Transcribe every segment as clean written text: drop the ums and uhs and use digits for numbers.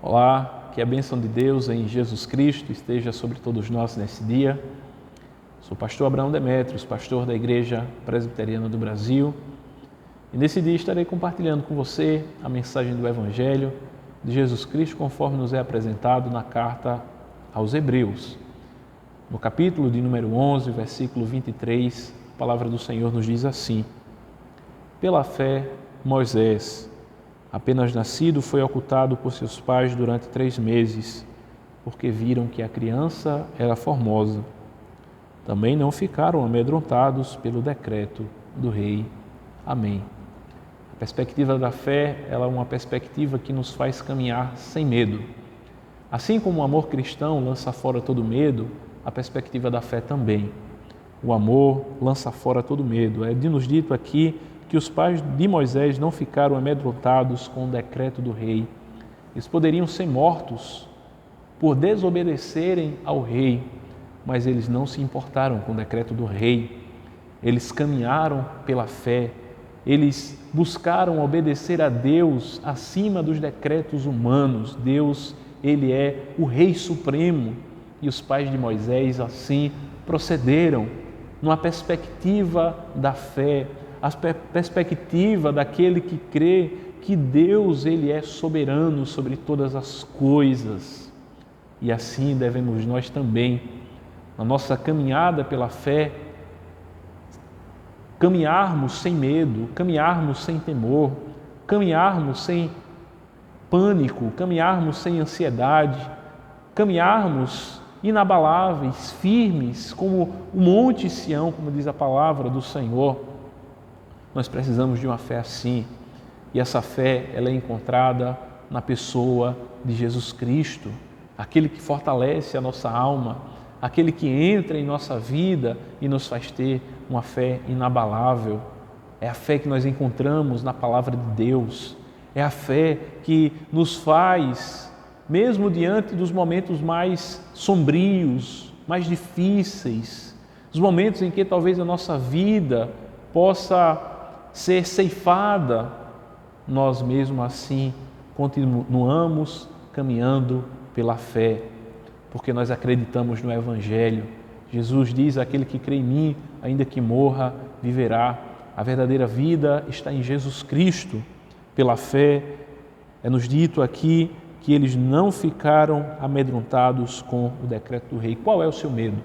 Olá, que a bênção de Deus em Jesus Cristo esteja sobre todos nós nesse dia. Sou o pastor Abraão Demétrios, pastor da Igreja Presbiteriana do Brasil. E nesse dia estarei compartilhando com você a mensagem do Evangelho de Jesus Cristo conforme nos é apresentado na carta aos Hebreus. No capítulo de número 11, versículo 23, a palavra do Senhor nos diz assim: Pela fé, Moisés, apenas nascido, foi ocultado por seus pais durante 3 meses, porque viram que a criança era formosa. Também não ficaram amedrontados pelo decreto do rei. Amém. A perspectiva da fé, ela é uma perspectiva que nos faz caminhar sem medo. Assim como o amor cristão lança fora todo medo, a perspectiva da fé também. O amor lança fora todo medo. É nos dito aqui que os pais de Moisés não ficaram amedrontados com o decreto do rei. Eles poderiam ser mortos por desobedecerem ao rei, mas eles não se importaram com o decreto do rei. Eles caminharam pela fé, eles buscaram obedecer a Deus acima dos decretos humanos. Deus, Ele é o Rei Supremo, e os pais de Moisés assim procederam numa perspectiva da fé, a perspectiva daquele que crê que Deus, Ele é soberano sobre todas as coisas. E assim devemos nós também, na nossa caminhada pela fé, caminharmos sem medo, caminharmos sem temor, caminharmos sem pânico, caminharmos sem ansiedade, caminharmos inabaláveis, firmes, como o Monte Sião, como diz a palavra do Senhor. Nós precisamos de uma fé assim, e essa fé ela é encontrada na pessoa de Jesus Cristo, aquele que fortalece a nossa alma, aquele que entra em nossa vida e nos faz ter uma fé inabalável. É a fé que nós encontramos na palavra de Deus, é a fé que nos faz, mesmo diante dos momentos mais sombrios, mais difíceis, os momentos em que talvez a nossa vida possa ser ceifada, nós mesmo assim continuamos caminhando pela fé, porque nós acreditamos no Evangelho. Jesus diz: aquele que crê em mim, ainda que morra, viverá. A verdadeira vida está em Jesus Cristo. Pela fé, é-nos dito aqui que eles não ficaram amedrontados com o decreto do rei. Qual é o seu medo?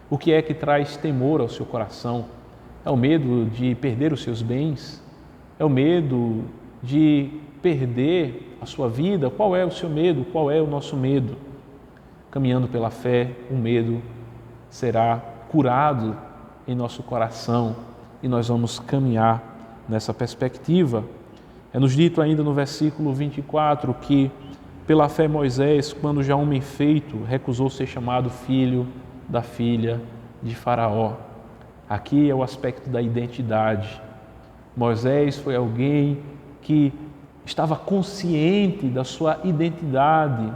O que é que traz temor ao seu coração? É o medo de perder os seus bens? É o medo de perder a sua vida? Qual é o seu medo? Qual é o nosso medo? Caminhando pela fé, o medo será curado em nosso coração e nós vamos caminhar nessa perspectiva. É-nos dito ainda no versículo 24 que, pela fé, Moisés, quando já homem feito, recusou ser chamado filho da filha de Faraó. Aqui é o aspecto da identidade. Moisés foi alguém que estava consciente da sua identidade.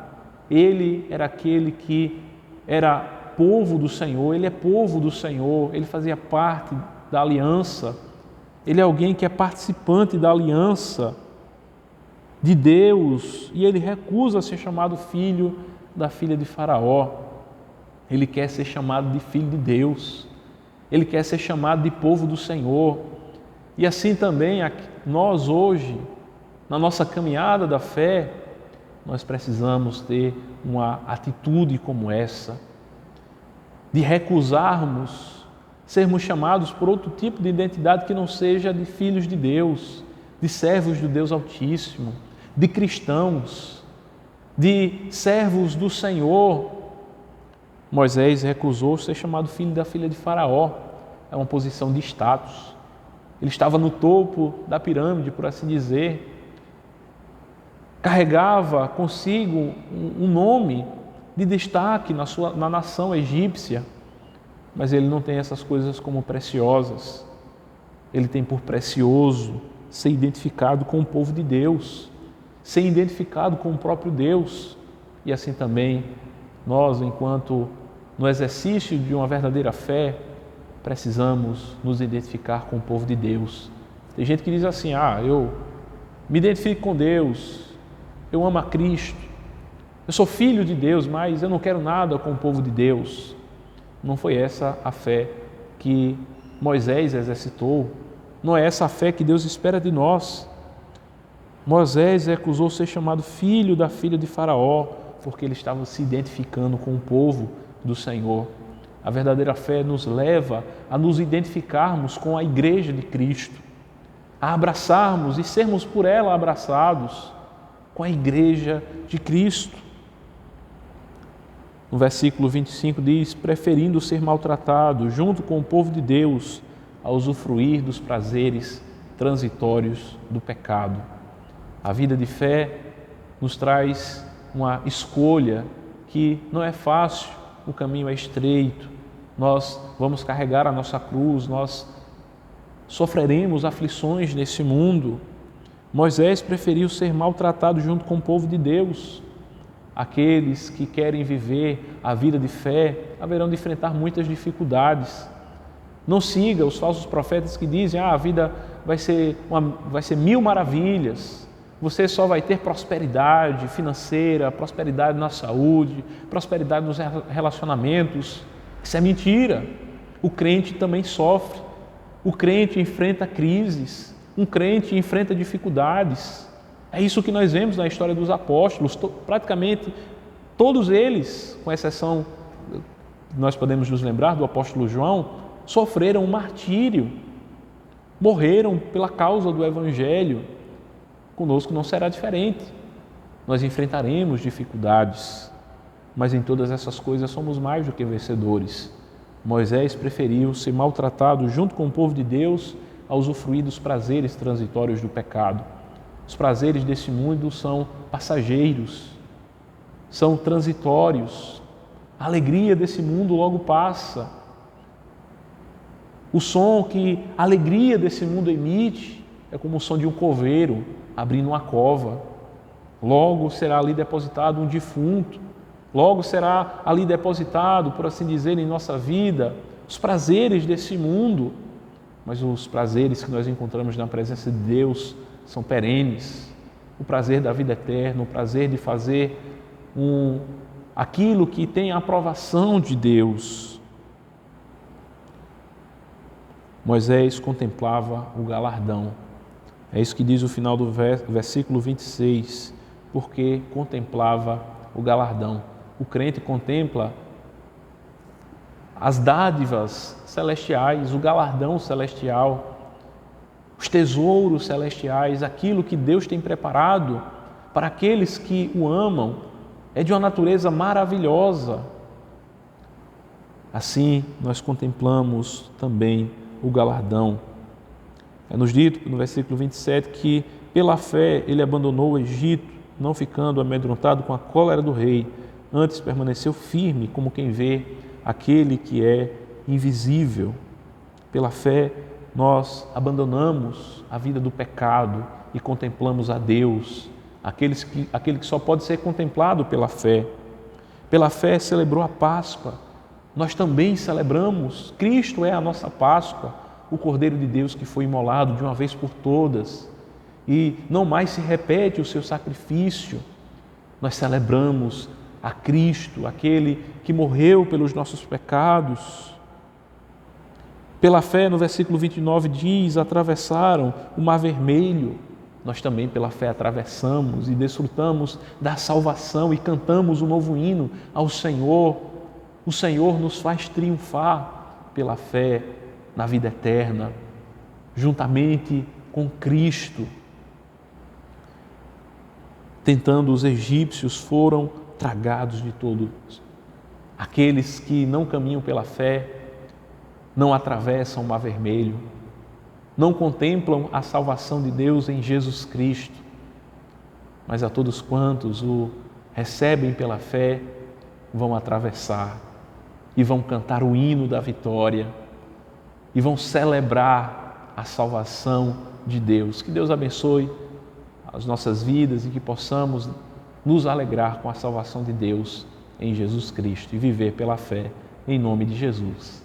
Ele era aquele que era povo do Senhor, ele é povo do Senhor, ele fazia parte da aliança. Ele é alguém que é participante da aliança de Deus e ele recusa ser chamado filho da filha de Faraó. Ele quer ser chamado de filho de Deus. Ele quer ser chamado de povo do Senhor. E assim também nós hoje, na nossa caminhada da fé, nós precisamos ter uma atitude como essa, de recusarmos sermos chamados por outro tipo de identidade que não seja de filhos de Deus, de servos do Deus Altíssimo, de cristãos, de servos do Senhor. Moisés recusou ser chamado filho da filha de Faraó. É uma posição de status. Ele estava no topo da pirâmide, por assim dizer. Carregava consigo um nome de destaque na nação egípcia. Mas ele não tem essas coisas como preciosas. Ele tem por precioso ser identificado com o povo de Deus, ser identificado com o próprio Deus. E assim também nós, enquanto no exercício de uma verdadeira fé, precisamos nos identificar com o povo de Deus. Tem gente que diz assim: eu me identifico com Deus, eu amo a Cristo, Eu sou filho de Deus, mas eu não quero nada com o povo de Deus. Não foi essa a fé que Moisés exercitou. Não é essa a fé que Deus espera de nós. Moisés recusou ser chamado filho da filha de Faraó, porque ele estava se identificando com o povo do Senhor. A verdadeira fé nos leva a nos identificarmos com a igreja de Cristo, a abraçarmos e sermos por ela abraçados com a igreja de Cristo. No versículo 25 diz: preferindo ser maltratado junto com o povo de Deus a usufruir dos prazeres transitórios do pecado. A vida de fé nos traz uma escolha que não é fácil, o caminho é estreito, nós vamos carregar a nossa cruz, nós sofreremos aflições nesse mundo. Moisés preferiu ser maltratado junto com o povo de Deus. Aqueles que querem viver a vida de fé haverão de enfrentar muitas dificuldades. Não siga os falsos profetas que dizem: a vida vai ser 1000 maravilhas, você só vai ter prosperidade financeira, prosperidade na saúde, prosperidade nos relacionamentos. Isso é mentira. O crente também sofre, o crente enfrenta crises, um crente enfrenta dificuldades. É isso que nós vemos na história dos apóstolos. Praticamente todos eles, com exceção, nós podemos nos lembrar do apóstolo João, sofreram um martírio, morreram pela causa do Evangelho. Conosco não será diferente. Nós enfrentaremos dificuldades, mas em todas essas coisas somos mais do que vencedores. Moisés preferiu ser maltratado junto com o povo de Deus a usufruir dos prazeres transitórios do pecado. Os prazeres desse mundo são passageiros, são transitórios. A alegria desse mundo logo passa. O som que a alegria desse mundo emite é como o som de um coveiro abrindo uma cova. Logo será ali depositado um defunto. Logo será ali depositado, por assim dizer, em nossa vida, os prazeres desse mundo. Mas os prazeres que nós encontramos na presença de Deus são perenes. O prazer da vida eterna, o prazer de fazer aquilo que tem a aprovação de Deus. Moisés contemplava o galardão. É isso que diz o final do versículo 26, porque contemplava o galardão. O crente contempla as dádivas celestiais, o galardão celestial, os tesouros celestiais, aquilo que Deus tem preparado para aqueles que o amam, é de uma natureza maravilhosa. Assim, nós contemplamos também o galardão. É-nos dito no versículo 27 que, pela fé, ele abandonou o Egito, não ficando amedrontado com a cólera do rei, antes permaneceu firme como quem vê aquele que é invisível. Pela fé, nós abandonamos a vida do pecado e contemplamos a Deus, aquele que só pode ser contemplado pela fé. Pela fé celebrou a Páscoa. Nós também celebramos. Cristo é a nossa Páscoa, o Cordeiro de Deus que foi imolado de uma vez por todas e não mais se repete o seu sacrifício. Nós celebramos a Cristo, aquele que morreu pelos nossos pecados. Pela fé, no versículo 29 diz, atravessaram o Mar Vermelho. Nós também, pela fé, atravessamos e desfrutamos da salvação e cantamos um novo hino ao Senhor. O Senhor nos faz triunfar pela fé na vida eterna, juntamente com Cristo. Tentando os egípcios, foram tragados de todos. Aqueles que não caminham pela fé, não atravessam o Mar Vermelho, não contemplam a salvação de Deus em Jesus Cristo, mas a todos quantos o recebem pela fé, vão atravessar e vão cantar o hino da vitória e vão celebrar a salvação de Deus. Que Deus abençoe as nossas vidas e que possamos nos alegrar com a salvação de Deus em Jesus Cristo e viver pela fé em nome de Jesus.